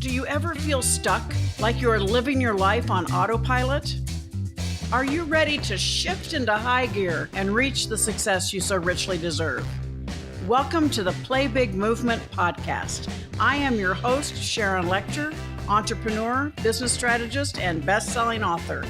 Do you ever feel stuck, like you're living your life on autopilot? Are you ready to shift into high gear and reach the success you so richly deserve? Welcome to the Play Big Movement podcast. I am your host, Sharon Lechter, entrepreneur, business strategist, and best-selling author.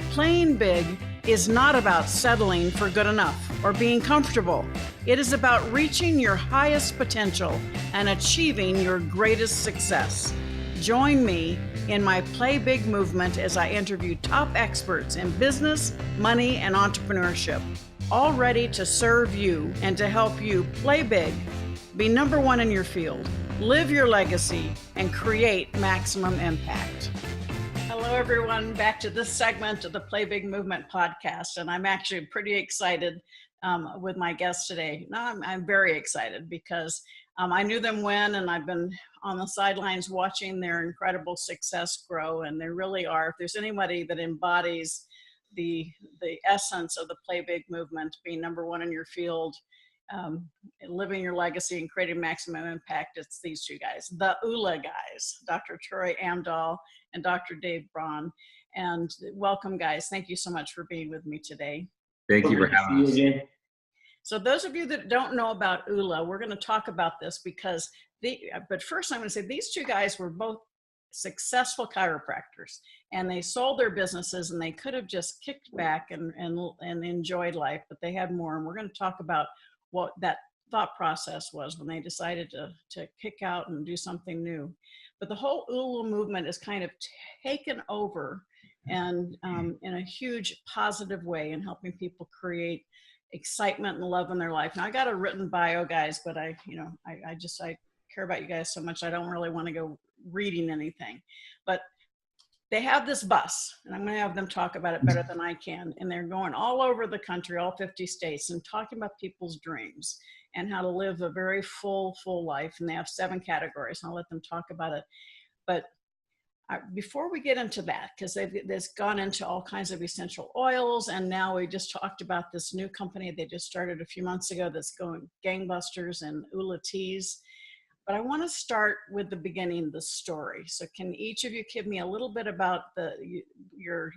Playing big is not about settling for good enough or being comfortable. It is about reaching your highest potential and achieving your greatest success. Join me in my Play Big movement as I interview top experts in business, money, and entrepreneurship, all ready to serve you and to help you play big, be number one in your field, live your legacy, and create maximum impact. Hello, everyone. Back to this segment of the Play Big Movement podcast. And I'm actually pretty excited with my guest today. No, I'm very excited because I knew them when, and I've been on the sidelines watching their incredible success grow. And they really are. If there's anybody that embodies the essence of the Play Big movement, being number one in your field, living your legacy and creating maximum impact, it's these two guys, the Oola Guys, Dr. Troy Amdahl and Dr. Dave Braun. And welcome, guys. Thank you so much for being with me today. Thank you for having us. So those of you that don't know about Oola, we're going to talk about this because but first I'm going to say these two guys were both successful chiropractors, and they sold their businesses, and they could have just kicked back and enjoyed life, but they had more. And we're going to talk about what that thought process was when they decided to kick out and do something new. But the whole Oola movement is kind of taken over and in a huge positive way in helping people create excitement and love in their life. Now I got a written bio, guys, but I care about you guys so much. I don't really want to go reading anything, but they have this bus, and I'm going to have them talk about it better than I can. And they're going all over the country, all 50 states, and talking about people's dreams and how to live a very full life. And they have 7 categories, and I'll let them talk about it. But before we get into that, because they've gone into all kinds of essential oils, and now we just talked about this new company they just started a few months ago that's going gangbusters, and Oola Teas. But I want to start with the beginning, the story. So can each of you give me a little bit about your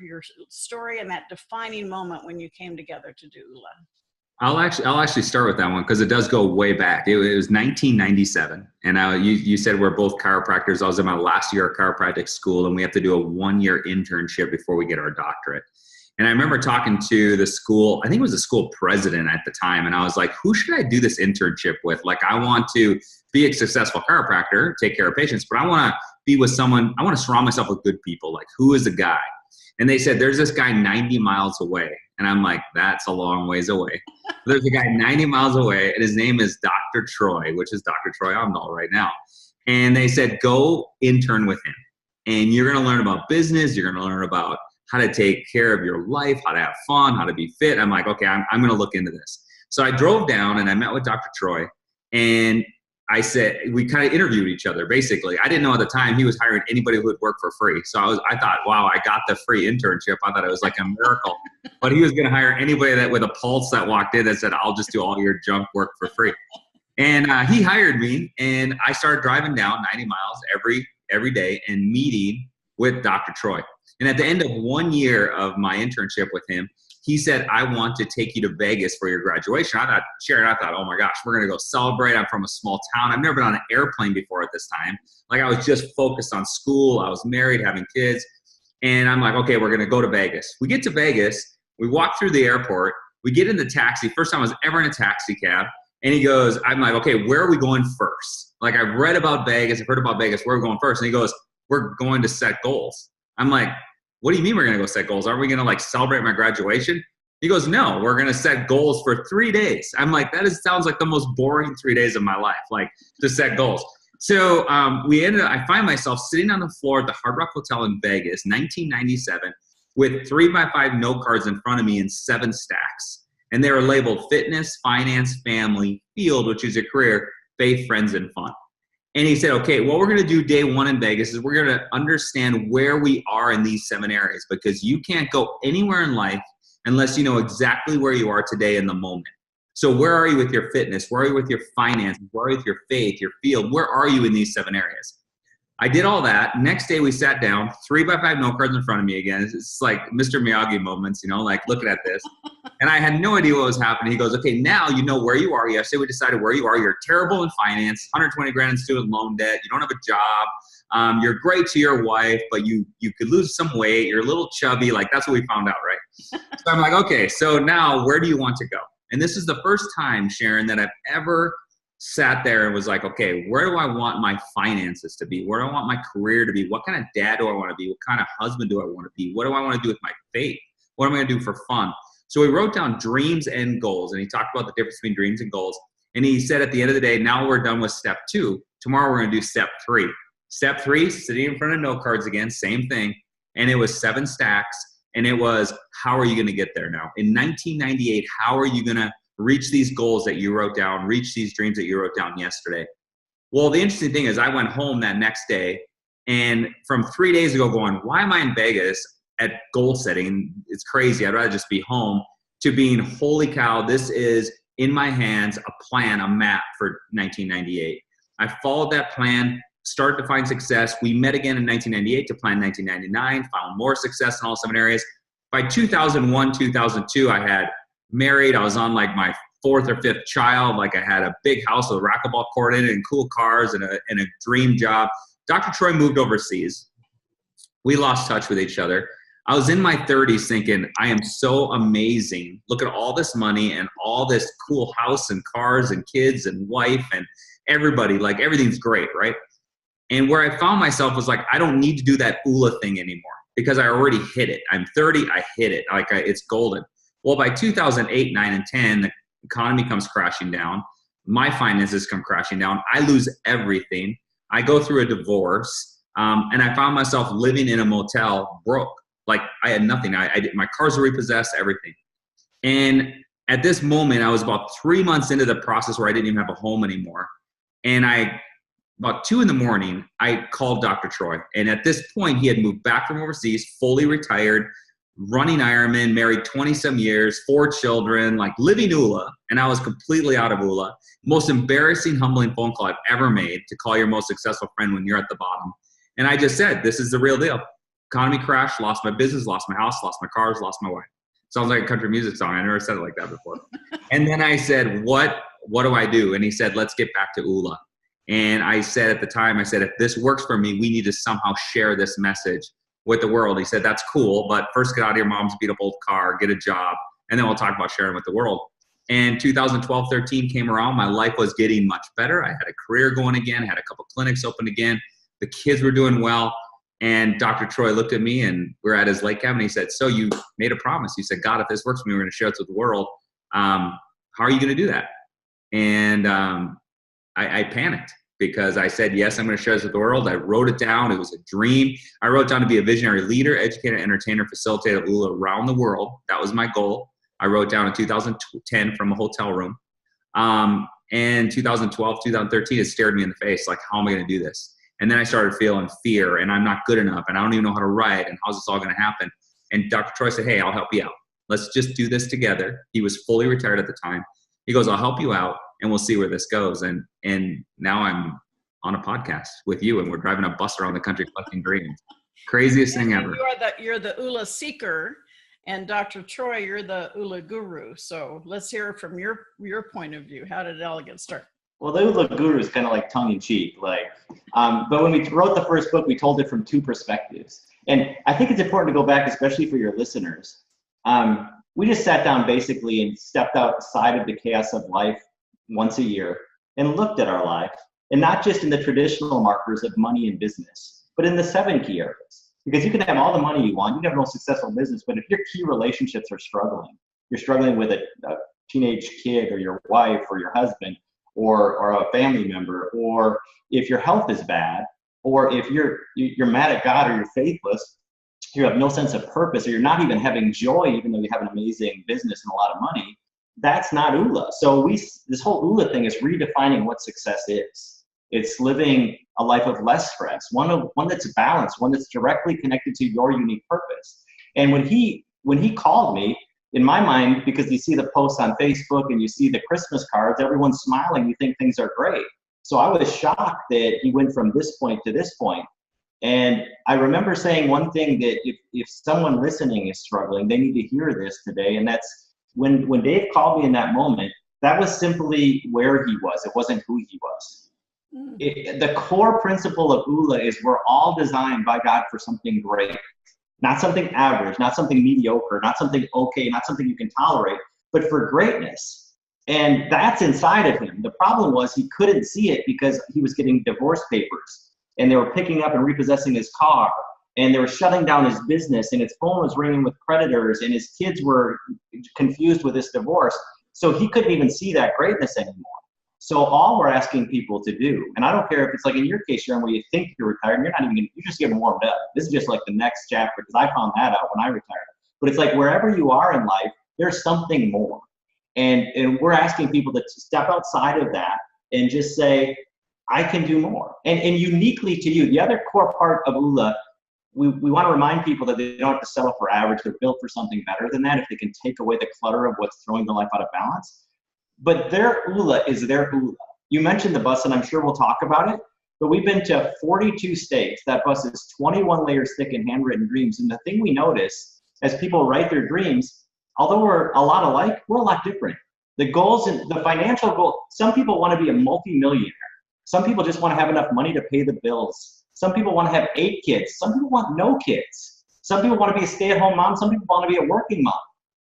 story and that defining moment when you came together to do Oola? I'll actually start with that one because it does go way back. It was 1997, and you said we're both chiropractors. I was in my last year of chiropractic school, and we have to do a 1-year internship before we get our doctorate. And I remember talking to the school, I think it was the school president at the time, and I was like, who should I do this internship with? Like, I want to be a successful chiropractor, take care of patients, but I want to be with someone, I want to surround myself with good people. Like, who is a guy? And they said, there's this guy 90 miles away. And I'm like, that's a long ways away. There's a guy 90 miles away, and his name is Dr. Troy, which is Dr. Troy Amdahl right now. And they said, go intern with him. And you're going to learn about business. You're going to learn about how to take care of your life, how to have fun, how to be fit. I'm like, okay, I'm going to look into this. So I drove down and I met with Dr. Troy, and I said, we kind of interviewed each other. Basically, I didn't know at the time he was hiring anybody who would work for free. So I thought, wow, I got the free internship. I thought it was like a miracle, but he was going to hire anybody that with a pulse that walked in that said, I'll just do all your junk work for free. And he hired me, and I started driving down 90 miles every day and meeting with Dr. Troy. And at the end of 1 year of my internship with him, he said, I want to take you to Vegas for your graduation. I thought, Sharon, oh my gosh, we're going to go celebrate. I'm from a small town. I've never been on an airplane before at this time. Like, I was just focused on school. I was married, having kids. And I'm like, okay, we're going to go to Vegas. We get to Vegas. We walk through the airport. We get in the taxi. First time I was ever in a taxi cab. And he goes, I'm like, okay, where are we going first? Like, I've read about Vegas. I've heard about Vegas. Where are we going first? And he goes, we're going to set goals. I'm like, what do you mean we're going to go set goals? Are we going to like celebrate my graduation? He goes, no, we're going to set goals for 3 days. I'm like, sounds like the most boring 3 days of my life, like to set goals. So I find myself sitting on the floor at the Hard Rock Hotel in Vegas, 1997, with 3x5 note cards in front of me in 7 stacks. And they were labeled fitness, finance, family, field, which is your career, faith, friends, and fun. And he said, okay, what we're going to do day 1 in Vegas is we're going to understand where we are in these 7 areas, because you can't go anywhere in life unless you know exactly where you are today in the moment. So where are you with your fitness? Where are you with your finance? Where are you with your faith, your field? Where are you in these 7 areas? I did all that. Next day we sat down, 3x5 note cards in front of me again. It's like Mr. Miyagi moments, like looking at this. And I had no idea what was happening. He goes, okay, now you know where you are. Yesterday we decided where you are. You're terrible in finance, 120 grand in student loan debt. You don't have a job. You're great to your wife, but you could lose some weight. You're a little chubby. Like, that's what we found out, right? So I'm like, okay, so now where do you want to go? And this is the first time, Sharon, that I've ever sat there and was like, okay, where do I want my finances to be? Where do I want my career to be? What kind of dad do I want to be? What kind of husband do I want to be? What do I want to do with my faith? What am I going to do for fun? So we wrote down dreams and goals, and he talked about the difference between dreams and goals. And he said at the end of the day, now we're done with step 2. Tomorrow we're going to do step 3. Step 3, sitting in front of note cards again, same thing. And it was 7 stacks. And it was, how are you going to get there now? In 1998, how are you going to reach these goals that you wrote down, reach these dreams that you wrote down yesterday? Well, the interesting thing is I went home that next day, and from 3 days ago going, why am I in Vegas at goal setting? It's crazy. I'd rather just be home, to being, holy cow, this is in my hands, a plan, a map for 1998. I followed that plan, started to find success. We met again in 1998 to plan 1999, found more success in all 7 areas. By 2001, 2002, I had married. I was on like my 4th or 5th child. Like, I had a big house with a racquetball court in it and cool cars and a dream job. Dr. Troy moved overseas. We lost touch with each other. I was in my 30s thinking, I am so amazing. Look at all this money and all this cool house and cars and kids and wife and everybody. Like, everything's great, right? And where I found myself was like, I don't need to do that Oola thing anymore because I already hit it. I'm 30, I hit it. Like, it's golden. Well, by 2008, 9, and 10, the economy comes crashing down. My finances come crashing down. I lose everything. I go through a divorce, and I found myself living in a motel, broke. Like, I had nothing. My cars were repossessed, everything. And at this moment, I was about 3 months into the process where I didn't even have a home anymore. And about 2 in the morning, I called Dr. Troy. And at this point, he had moved back from overseas, fully retired, running Ironman, married 20-some years, 4 children, like living Oola. And I was completely out of Oola. Most embarrassing, humbling phone call I've ever made, to call your most successful friend when you're at the bottom. And I just said, this is the real deal. Economy crashed, lost my business, lost my house, lost my cars, lost my wife. Sounds like a country music song. I never said it like that before. And then I said, what do I do? And he said, let's get back to Oola. And I said at the time, I said, if this works for me, we need to somehow share this message with the world. He said, that's cool, but first get out of your mom's beat up old car, get a job, and then we'll talk about sharing with the world. And 2012, 13 came around. My life was getting much better. I had a career going again. I had a couple clinics open again. The kids were doing well. And Dr. Troy looked at me, and we're at his lake cabin. He said, so you made a promise. He said, God, if this works for me, we're going to share it with the world. How are you going to do that? And I panicked, because I said, yes, I'm going to share this with the world. I wrote it down. It was a dream. I wrote down to be a visionary leader, educator, entertainer, facilitator of Oola around the world. That was my goal. I wrote down in 2010 from a hotel room. And 2012, 2013, it stared me in the face. Like, how am I going to do this? And then I started feeling fear, and I'm not good enough, and I don't even know how to write, and how's this all going to happen? And Dr. Troy said, hey, I'll help you out. Let's just do this together. He was fully retired at the time. He goes, I'll help you out, and we'll see where this goes. And now I'm on a podcast with you, and we're driving a bus around the country collecting dreams. Craziest thing ever. You're the Oola seeker, and Dr. Troy, you're the Oola guru. So let's hear from your point of view. How did it all get started? Well, the Oola guru is kind of like tongue in cheek, but when we wrote the first book, we told it from 2 perspectives. And I think it's important to go back, especially for your listeners. We just sat down basically and stepped outside of the chaos of life once a year and looked at our life, and not just in the traditional markers of money and business, but in the 7 key areas. Because you can have all the money you want, you can have no successful business, but if your key relationships are struggling, you're struggling with a teenage kid or your wife or your husband, or a family member, or if your health is bad, or if you're mad at God, or you're faithless, you have no sense of purpose, or you're not even having joy, even though you have an amazing business and a lot of money, that's not Oola. So this whole Oola thing is redefining what success is. It's living a life of less stress, one that's balanced, one that's directly connected to your unique purpose. And when he called me, in my mind, because you see the posts on Facebook and you see the Christmas cards, everyone's smiling, you think things are great. So I was shocked that he went from this point to this point. And I remember saying one thing that if someone listening is struggling, they need to hear this today. And that's when Dave called me in that moment, that was simply where he was. It wasn't who he was. The core principle of Oola is we're all designed by God for something great, not something average, not something mediocre, not something okay, not something you can tolerate, but for greatness. And that's inside of him. The problem was he couldn't see it because he was getting divorce papers and they were picking up and repossessing his car and they were shutting down his business and his phone was ringing with creditors and his kids were confused with this divorce. So he couldn't even see that greatness anymore. So all we're asking people to do, and I don't care if it's like in your case, Sharon, where you think you're retired, you're not even, you're just getting warmed up. This is just like the next chapter because I found that out when I retired. But it's like wherever you are in life, there's something more. And we're asking people to step outside of that and just say, I can do more. And uniquely to you, the other core part of Oola, we want to remind people that they don't have to settle for average. They're built for something better than that if they can take away the clutter of what's throwing their life out of balance. But their Oola is their Oola. You mentioned the bus, and I'm sure we'll talk about it, but we've been to 42 states. That bus is 21 layers thick in handwritten dreams. And the thing we notice as people write their dreams, although we're a lot alike, we're a lot different. The goals and the financial goal, some people want to be a multi-millionaire. Some people just want to have enough money to pay the bills. Some people want to have 8 kids. Some people want no kids. Some people want to be a stay-at-home mom. Some people want to be a working mom.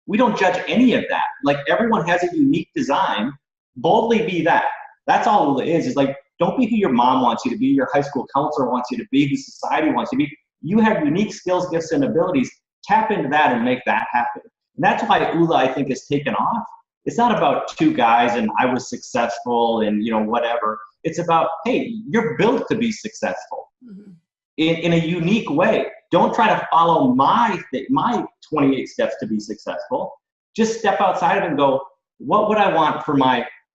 We don't judge any of that. Like everyone has a unique design. Boldly be that. That's all it is like, don't be who your mom wants you to be, your high school counselor wants you to be, who society wants you to be. You have unique skills, gifts, and abilities. Tap into that and make that happen. And that's why Oola, I think, has taken off. It's not about 2 guys and I was successful and, you know, whatever. It's about, hey, you're built to be successful in a unique way. Don't try to follow my 28 steps to be successful. Just step outside of it and go, what would I want for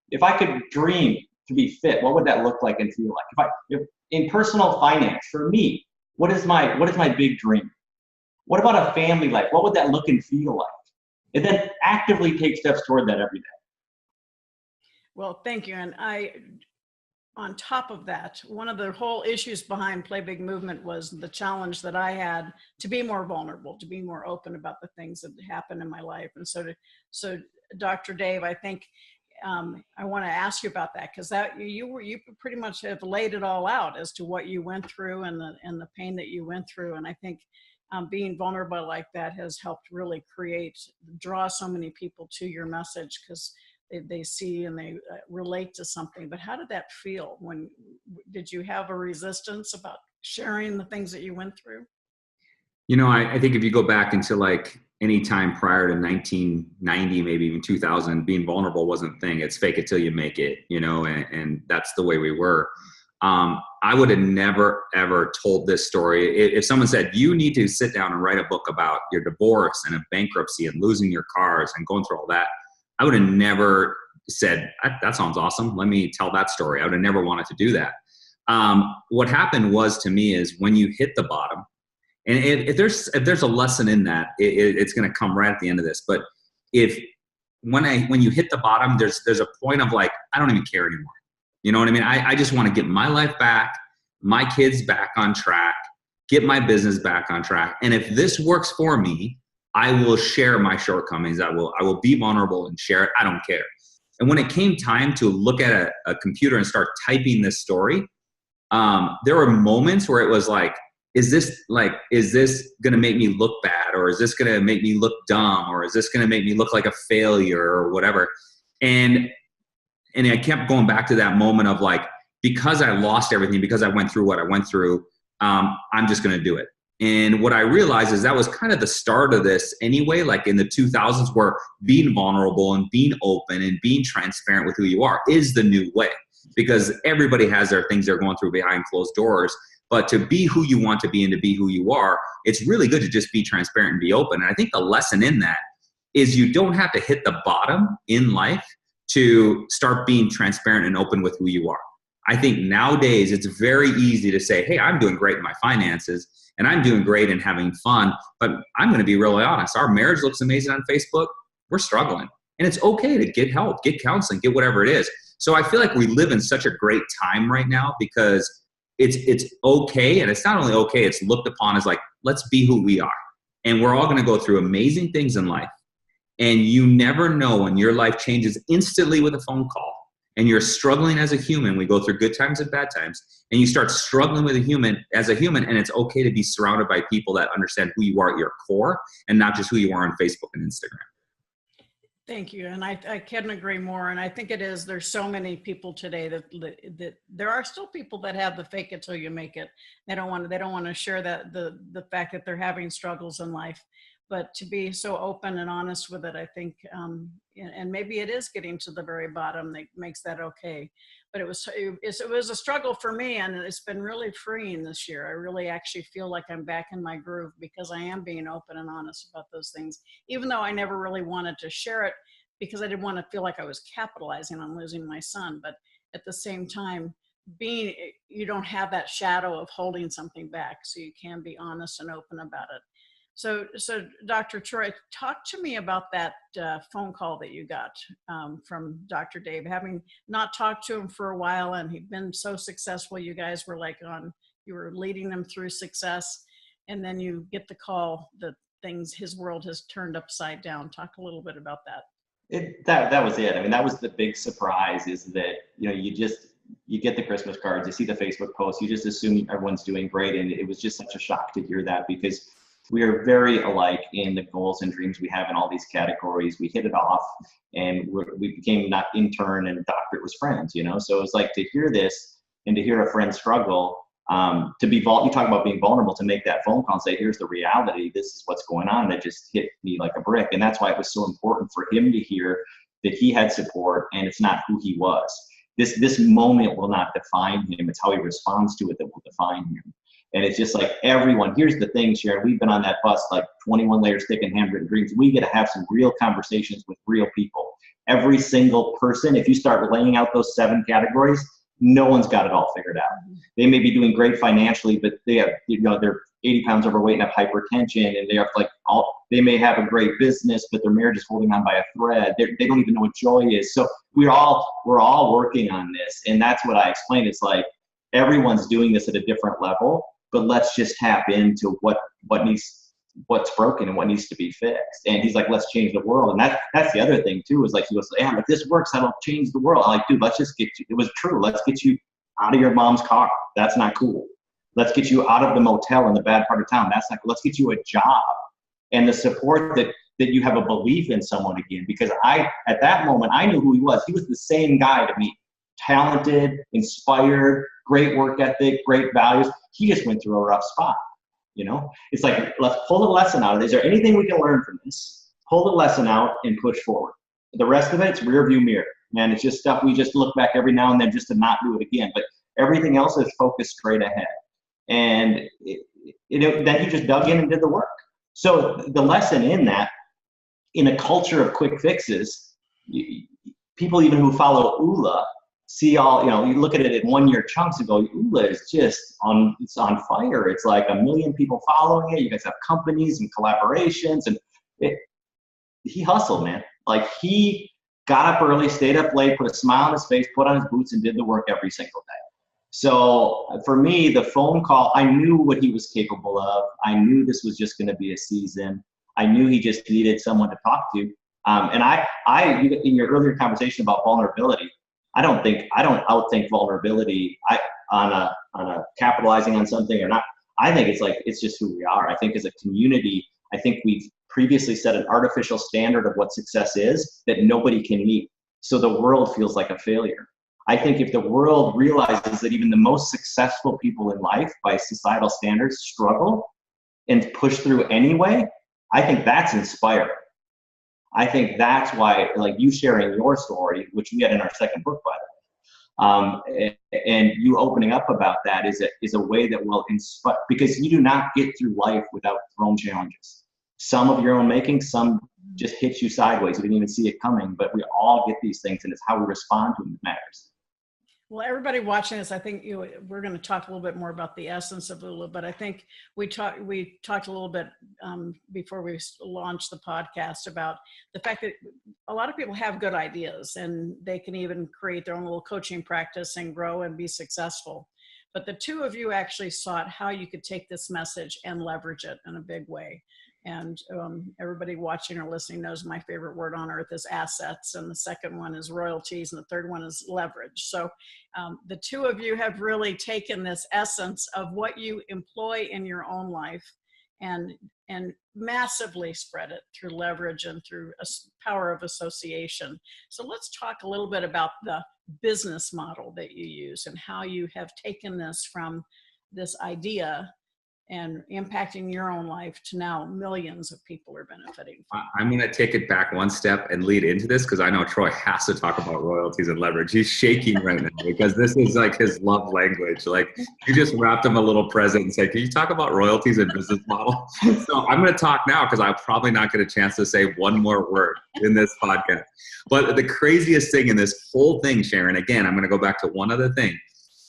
if I could dream to be fit, what would that look like and feel like? If in personal finance, for me, what is my big dream? What about a family life? What would that look and feel like? And then actively take steps toward that every day. Well, thank you. And on top of that, one of the whole issues behind Play Big Movement was the challenge that I had to be more vulnerable, to be more open about the things that happened in my life. And so Dr. Dave, I think I want to ask you about that, because you pretty much have laid it all out as to what you went through and the pain that you went through. And I think being vulnerable like that has helped really draw so many people to your message, because they see and they relate to something. But how did that feel? Did you have a resistance about sharing the things that you went through? You know, I think if you go back into like any time prior to 1990, maybe even 2000, being vulnerable wasn't a thing. It's fake it till you make it, you know, and that's the way we were. I would have never, ever told this story. If someone said, you need to sit down and write a book about your divorce and a bankruptcy and losing your cars and going through all that, I would have never said, that sounds awesome. Let me tell that story. I would have never wanted to do that. What happened was, to me, is when you hit the bottom, and if there's a lesson in that, it's going to come right at the end of this. But when you hit the bottom, there's a point of like, I don't even care anymore. You know what I mean? I just want to get my life back, my kids back on track, get my business back on track. And if this works for me, I will share my shortcomings. I will be vulnerable and share it. I don't care. And when it came time to look at a computer and start typing this story, there were moments where it was like, is this going to make me look bad? Or is this going to make me look dumb? Or is this going to make me look like a failure or whatever? And I kept going back to that moment of like, because I lost everything, because I went through what I went through, I'm just going to do it. And what I realized is that was kind of the start of this anyway, like in the 2000s, where being vulnerable and being open and being transparent with who you are is the new way, because everybody has their things they're going through behind closed doors. But to be who you want to be and to be who you are, it's really good to just be transparent and be open. And I think the lesson in that is you don't have to hit the bottom in life to start being transparent and open with who you are. I think nowadays it's very easy to say, hey, I'm doing great in my finances and I'm doing great in having fun, but I'm going to be really honest. Our marriage looks amazing on Facebook. We're struggling, and it's okay to get help, get counseling, get whatever it is. So I feel like we live in such a great time right now, because it's okay. And it's not only okay, it's looked upon as like, let's be who we are. And we're all going to go through amazing things in life. And you never know when your life changes instantly with a phone call. And you're struggling as a human. We go through good times and bad times. And you start struggling with as a human. And it's okay to be surrounded by people that understand who you are at your core and not just who you are on Facebook and Instagram. Thank you. And I couldn't agree more. And I think it is, there's so many people today that there are still people that have the fake it till you make it. They don't want to share that the fact that they're having struggles in life, but to be so open and honest with it, I think, and maybe it is getting to the very bottom that makes that okay. But it was a struggle for me, and it's been really freeing this year. I really actually feel like I'm back in my groove because I am being open and honest about those things, even though I never really wanted to share it because I didn't want to feel like I was capitalizing on losing my son. But at the same time, you don't have that shadow of holding something back, so you can be honest and open about it. So Dr. Troy, talk to me about that phone call that you got from Dr. Dave, having not talked to him for a while, and he'd been so successful. You guys were you were leading him through success, and then you get the call that his world has turned upside down. Talk a little bit about that. That was it. I mean, that was the big surprise, is that, you get the Christmas cards, you see the Facebook posts, you just assume everyone's doing great. And it was just such a shock to hear that, because we are very alike in the goals and dreams we have in all these categories. We hit it off, and we became not intern and doctorate was friends, So it was like, to hear this and to hear a friend struggle, you talk about being vulnerable, to make that phone call and say, here's the reality, this is what's going on. That just hit me like a brick. And that's why it was so important for him to hear that he had support, and it's not who he was. This moment will not define him. It's how he responds to it that will define him. And it's just like, everyone, here's the thing, Sharon, we've been on that bus like 21 layers thick and handwritten dreams. We get to have some real conversations with real people. Every single person, if you start laying out those 7 categories, no one's got it all figured out. They may be doing great financially, but they have, they're 80 pounds overweight and have hypertension, and they may have a great business, but their marriage is holding on by a thread. They don't even know what joy is. So we're all working on this. And that's what I explained. It's like, everyone's doing this at a different level, but let's just tap into what's broken and what needs to be fixed. And he's like, let's change the world. And that's the other thing too, is like, he goes, yeah, if this works, that'll change the world. I'm like, dude, let's just it was true. Let's get you out of your mom's car. That's not cool. Let's get you out of the motel in the bad part of town. That's not cool. Let's get you a job. And the support that you have a belief in someone again, because at that moment, I knew who he was. He was the same guy to me. Talented, inspired, great work ethic, great values. He just went through a rough spot. It's like, let's pull the lesson out of it. Is there anything we can learn from this? Pull the lesson out and push forward. The rest of it's rear view mirror, man. It's just stuff we just look back every now and then just to not do it again. But everything else is focused straight ahead. And then he just dug in and did the work. So the lesson in that, in a culture of quick fixes, people even who follow Oola see all, you look at it in 1 year chunks and go, Oola is just on fire. It's like 1 million people following it. You guys have companies and collaborations, and he hustled, man. Like, he got up early, stayed up late, put a smile on his face, put on his boots, and did the work every single day. So for me, the phone call, I knew what he was capable of. I knew this was just going to be a season. I knew he just needed someone to talk to. And I, in your earlier conversation about vulnerability, I don't outthink vulnerability on a capitalizing on something or not. I think it's just who we are. I think as a community, I think we've previously set an artificial standard of what success is that nobody can meet. So the world feels like a failure. I think if the world realizes that even the most successful people in life by societal standards struggle and push through anyway, I think that's inspiring. I think that's why, like, you sharing your story, which we had in our second book, by the way, and you opening up about that is a way that will inspire, because you do not get through life without your own challenges. Some of your own making, some just hit you sideways. You didn't even see it coming, but we all get these things, and it's how we respond to them that matters. Well, everybody watching this, I think we're going to talk a little bit more about the essence of Oola, but I think we talked a little bit before we launched the podcast about the fact that a lot of people have good ideas and they can even create their own little coaching practice and grow and be successful. but the two of you actually sought how you could take this message and leverage it in a big way. And everybody watching or listening knows my favorite word on earth is assets, and the second one is royalties, and the third one is leverage. So the two of you have really taken this essence of what you employ in your own life and massively spread it through leverage and through a power of association. So let's talk a little bit about the business model that you use and how you have taken this from this idea and impacting your own life to now millions of people are benefiting from. I'm going to take it back one step and lead into this because I know Troy has to talk about royalties and leverage. He's shaking right now because this is like his love language. Like you just wrapped him a little present and said, can you talk about royalties and business model? So I'm going to talk now because I'll probably not get a chance to say one more word in this podcast. But the craziest thing in this whole thing, Sharon, again, I'm going to go back to one other thing,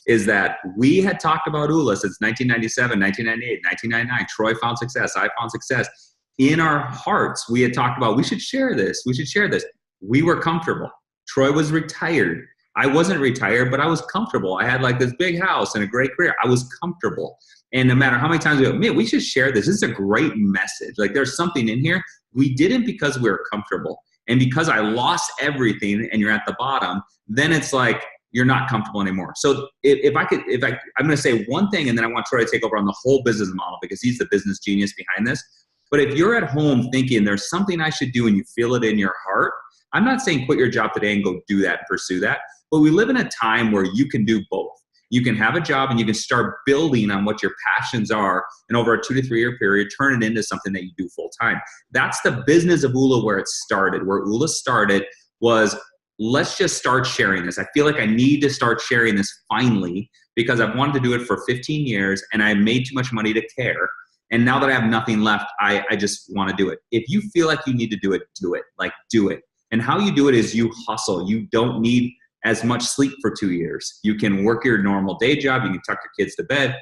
is that we had talked about Oola since 1997, 1998, 1999. Troy found success. I found success. In our hearts, we had talked about, we should share this. We should share this. We were comfortable. Troy was retired. I wasn't retired, but I was comfortable. I had like this big house and a great career. I was comfortable. And no matter how many times we go, man, we should share this. This is a great message. Like there's something in here. We didn't because we were comfortable. And because I lost everything and you're at the bottom, then it's like, you're not comfortable anymore. So I'm going to say one thing and then I want Troy to take over on the whole business model because he's the business genius behind this. But if you're at home thinking there's something I should do and you feel it in your heart, I'm not saying quit your job today and go do that and pursue that. But we live in a time where you can do both. You can have a job and you can start building on what your passions are and over a 2 to 3 year period, turn it into something that you do full time. That's the business of Oola where it started. Where Oola started was, let's just start sharing this. I feel like I need to start sharing this finally because I've wanted to do it for 15 years and I made too much money to care. And now that I have nothing left, I just want to do it. If you feel like you need to do it, do it. Like do it. And how you do it is you hustle. You don't need as much sleep for 2 years. You can work your normal day job. You can tuck your kids to bed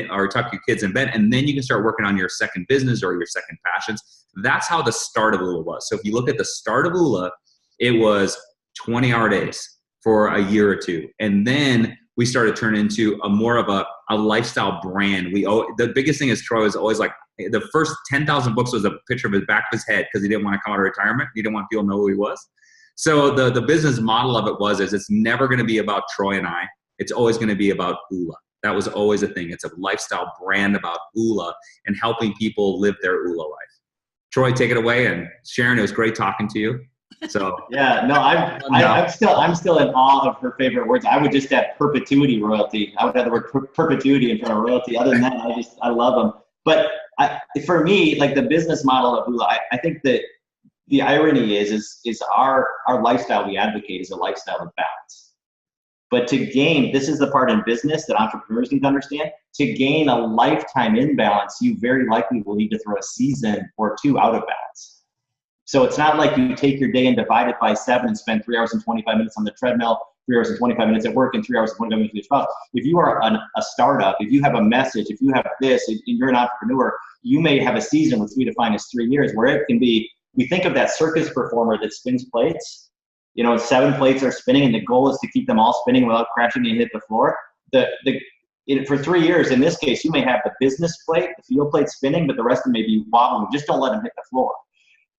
or tuck your kids in bed. And then you can start working on your second business or your second passions. That's how the start of Oola was. So if you look at the start of Oola, it was 20-hour days for a year or two. And then we started turning into more of a lifestyle brand. The biggest thing is Troy was always like, the first 10,000 books was a picture of his back of his head because he didn't want to come out of retirement. He didn't want people to know who he was. So the business model of it is it's never going to be about Troy and I. It's always going to be about Oola. That was always a thing. It's a lifestyle brand about Oola and helping people live their Oola life. Troy, take it away. And Sharon, it was great talking to you. So yeah, no, I'm still in awe of her favorite words. I would just add perpetuity royalty. I would add the word perpetuity in front of royalty. Other than that, I love them. But for me, like the business model of Oola, I think that the irony is our lifestyle we advocate is a lifestyle of balance. But to gain, this is the part in business that entrepreneurs need to understand. To gain a lifetime imbalance, you very likely will need to throw a season or two out of balance. So it's not like you take your day and divide it by 7 and spend 3 hours and 25 minutes on the treadmill, 3 hours and 25 minutes at work, and 3 hours and 25 minutes with your spouse. If you are a startup, if you have a message, if you have this, if you're an entrepreneur, you may have a season what's we define as 3 years where it can be, we think of that circus performer that spins plates. 7 plates are spinning and the goal is to keep them all spinning without crashing and hit the floor. For 3 years, in this case, you may have the business plate, the field plate spinning, but the rest of them may be wobbling. Just don't let them hit the floor.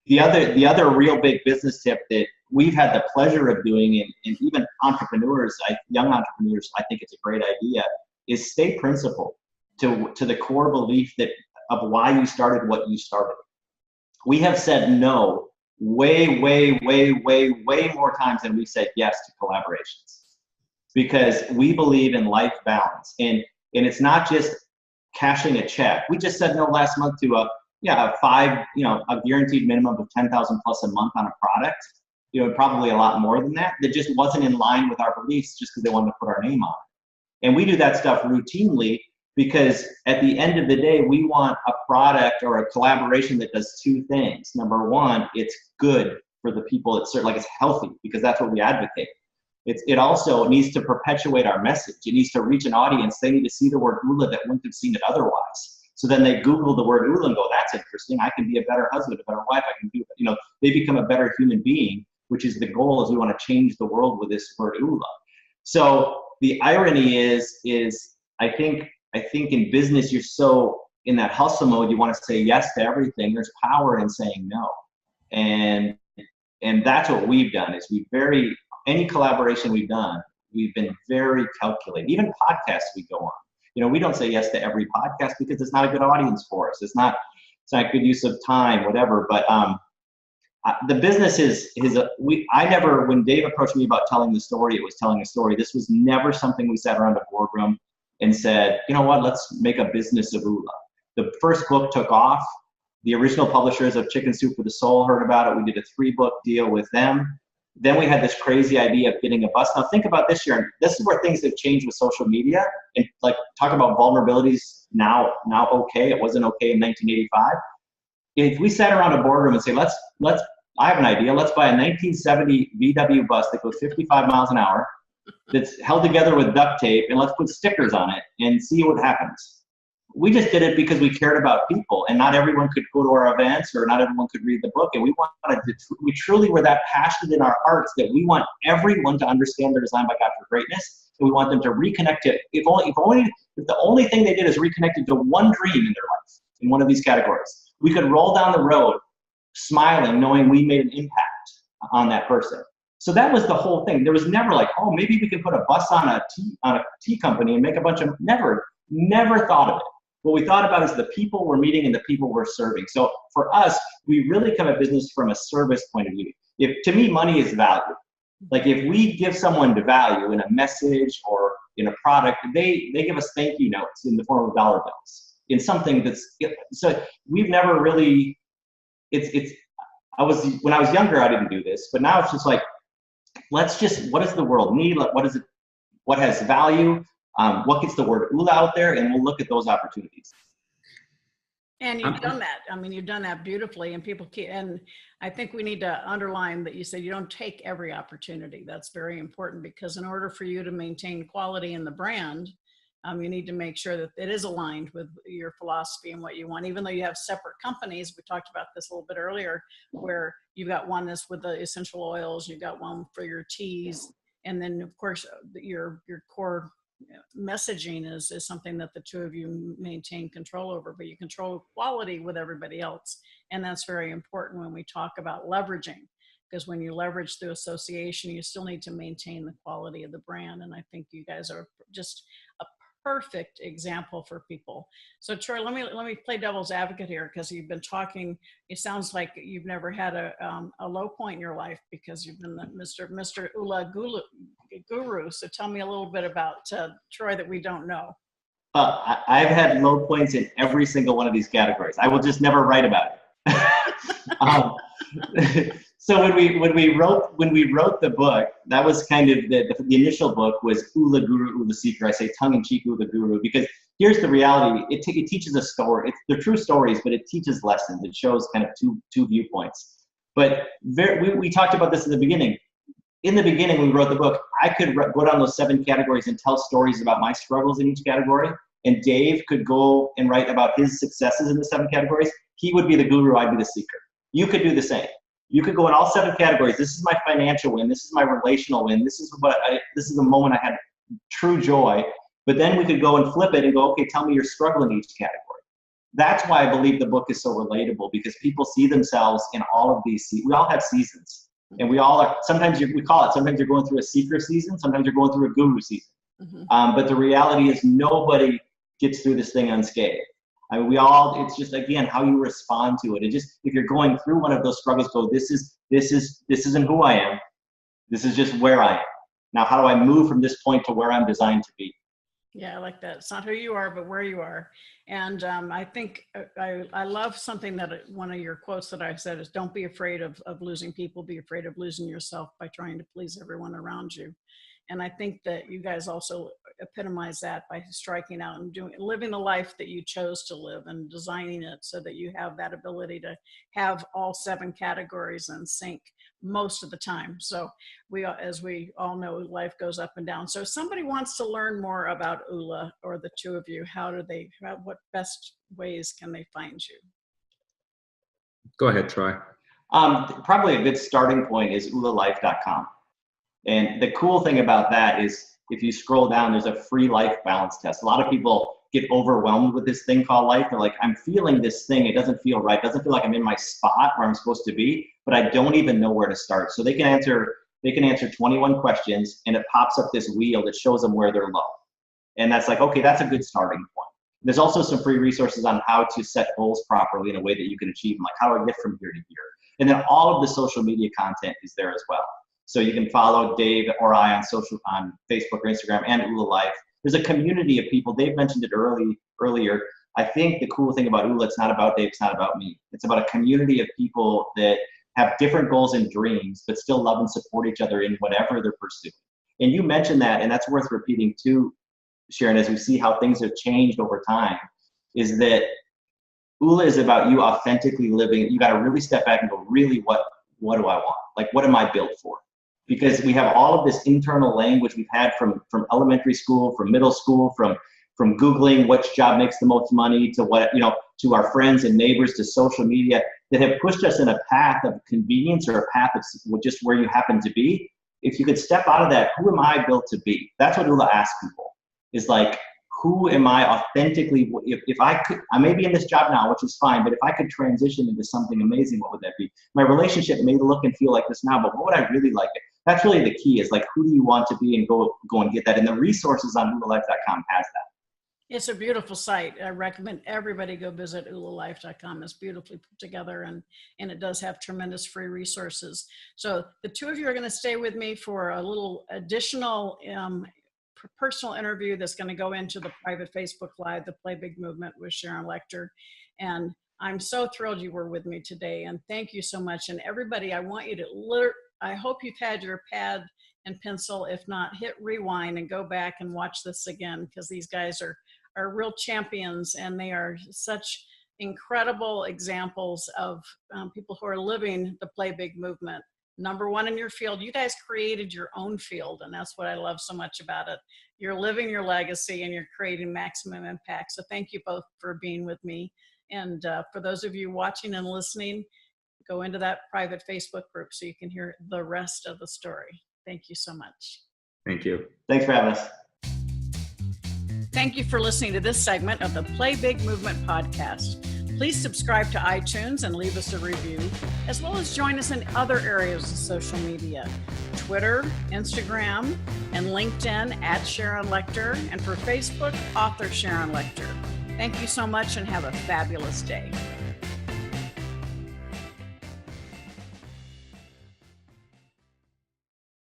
The other real big business tip that we've had the pleasure of doing, and even entrepreneurs, young entrepreneurs, I think it's a great idea, is stay principled to the core belief of why you started what you started. We have said no way more times than we said yes to collaborations because we believe in life balance. And it's not just cashing a check. We just said no last month to a guaranteed minimum of 10,000 plus a month on a product, probably a lot more than that just wasn't in line with our beliefs just because they wanted to put our name on it. And we do that stuff routinely because at the end of the day, we want a product or a collaboration that does 2 things. Number one, it's good for the people. It's healthy because that's what we advocate. It also needs to perpetuate our message. It needs to reach an audience. They need to see the word Oola that wouldn't have seen it otherwise. So then they Google the word Oola and go, that's interesting. I can be a better husband, a better wife. I can do it. They become a better human being, which is the goal, is we want to change the world with this word Oola. So the irony is I think in business, you're so in that hustle mode, you want to say yes to everything. There's power in saying no. And that's what we've done is any collaboration we've done, we've been very calculated. Even podcasts we go on. You know, we don't say yes to every podcast because it's not a good audience for us. It's not good use of time, whatever. But the business when Dave approached me about telling the story, it was telling a story. This was never something we sat around a boardroom and said, you know what, let's make a business of Oola. The first book took off. The original publishers of Chicken Soup for the Soul heard about it. We did a 3-book deal with them. Then we had this crazy idea of getting a bus. Now think about this, Sharon. This is where things have changed with social media. And like talk about vulnerabilities now okay. It wasn't okay in 1985. If we sat around a boardroom and say, I have an idea. Let's buy a 1970 VW bus that goes 55 miles an hour, that's held together with duct tape, and let's put stickers on it and see what happens. We just did it because we cared about people, and not everyone could go to our events or not everyone could read the book. And we truly were that passionate in our hearts that we want everyone to understand they're designed by God for greatness. And we want them to reconnect to, if the only thing they did is reconnected to one dream in their life in one of these categories, we could roll down the road smiling, knowing we made an impact on that person. So that was the whole thing. There was never like, oh, maybe we can put a bus on a tea company and make a bunch of, never thought of it. What we thought about is the people we're meeting and the people we're serving. So for us, we really come at business from a service point of view. To me, money is value. Like if we give someone the value in a message or in a product, they give us thank you notes in the form of dollar bills. In something so we've never really, when I was younger, I didn't do this, but now it's just like, what does the world need? What has value? What gets the word Oola out there? And we'll look at those opportunities. And you've done that. I mean, you've done that beautifully, and and I think we need to underline that you said you don't take every opportunity. That's very important, because in order for you to maintain quality in the brand, you need to make sure that it is aligned with your philosophy and what you want. Even though you have separate companies, we talked about this a little bit earlier, where you've got one that's with the essential oils, you've got one for your teas, and then of course your core messaging is something that the two of you maintain control over, but you control quality with everybody else. And that's very important when we talk about leveraging, because when you leverage through association, you still need to maintain the quality of the brand. And I think you guys are just a perfect example for people. So Troy, let me play devil's advocate here, because you've been talking, it sounds like you've never had a low point in your life, because you've been the Mr. Oola Guru. So tell me a little bit about Troy that we don't know. I've had low points in every single one of these categories. I will just never write about it. So when we wrote the book, that was kind of the initial book was Oola Guru, Oola Seeker. I say tongue in cheek Oola Guru, because here's the reality. It teaches a story. They're true stories, but it teaches lessons. It shows kind of two viewpoints. But we talked about this in the beginning. In the beginning, when we wrote the book, I could go down those 7 categories and tell stories about my struggles in each category. And Dave could go and write about his successes in the 7 categories. He would be the guru, I'd be the seeker. You could do the same. You could go in all 7 categories. This is my financial win. This is my relational win. This is the moment I had true joy. But then we could go and flip it and go, okay, tell me your struggle in each category. That's why I believe the book is so relatable, because people see themselves in all of these. We all have seasons. And we all are, sometimes we call it, sometimes you're going through a seeker season, sometimes you're going through a guru season. Mm-hmm. But the reality is nobody gets through this thing unscathed. I mean, it's just, again, how you respond to it. And just, if you're going through one of those struggles, go, this isn't who I am. This is just where I am. Now, how do I move from this point to where I'm designed to be? Yeah, I like that. It's not who you are, but where you are. And I think I love something that one of your quotes that I said is, don't be afraid of losing people, be afraid of losing yourself by trying to please everyone around you. And I think that you guys also epitomize that by striking out and living the life that you chose to live and designing it so that you have that ability to have all 7 categories in sync most of the time. So as we all know, life goes up and down. So if somebody wants to learn more about Oola, or the two of you, what best ways can they find you? Go ahead, Troy. Probably a good starting point is oolalife.com. And the cool thing about that is if you scroll down, there's a free life balance test. A lot of people get overwhelmed with this thing called life. They're like, I'm feeling this thing. It doesn't feel right. It doesn't feel like I'm in my spot where I'm supposed to be, but I don't even know where to start. So they can answer 21 questions, and it pops up this wheel that shows them where they're low. And that's like, okay, that's a good starting point. There's also some free resources on how to set goals properly in a way that you can achieve them. Like, how do I get from here to here? And then all of the social media content is there as well. So you can follow Dave or I on Facebook or Instagram and Oola Life. There's a community of people. Dave mentioned it earlier. I think the cool thing about Oola, it's not about Dave, it's not about me. It's about a community of people that have different goals and dreams, but still love and support each other in whatever they're pursuing. And you mentioned that, and that's worth repeating too, Sharon, as we see how things have changed over time, is that Oola is about you authentically living. You got to really step back and go, really, what do I want? Like, what am I built for? Because we have all of this internal language we've had from elementary school, from middle school, from Googling which job makes the most money, to what, to our friends and neighbors, to social media, that have pushed us in a path of convenience or a path of just where you happen to be. If you could step out of that, who am I built to be? That's what Oola asks people, is like, who am I authentically? If I could, I may be in this job now, which is fine, but if I could transition into something amazing, what would that be? My relationship may look and feel like this now, but what would I really like it? That's really the key, is like, who do you want to be, and go and get that. And the resources on oolalife.com has that. It's a beautiful site. I recommend everybody go visit oolalife.com. It's beautifully put together, and it does have tremendous free resources. So the two of you are going to stay with me for a little additional personal interview that's going to go into the private Facebook Live, the Play Big Movement with Sharon Lechter. And I'm so thrilled you were with me today, and thank you so much. And everybody, I want you to I hope you've had your pad and pencil. If not, hit rewind and go back and watch this again, because these guys are real champions, and they are such incredible examples of people who are living the Play Big movement. Number one in your field. You guys created your own field, and that's what I love so much about it. You're living your legacy, and you're creating maximum impact. So thank you both for being with me. And for those of you watching and listening, go into that private Facebook group so you can hear the rest of the story. Thank you so much. Thank you. Thanks for having us. Thank you for listening to this segment of the Play Big Movement podcast. Please subscribe to iTunes and leave us a review, as well as join us in other areas of social media: Twitter, Instagram, and LinkedIn at Sharon Lechter, and for Facebook, author Sharon Lechter. Thank you so much, and have a fabulous day.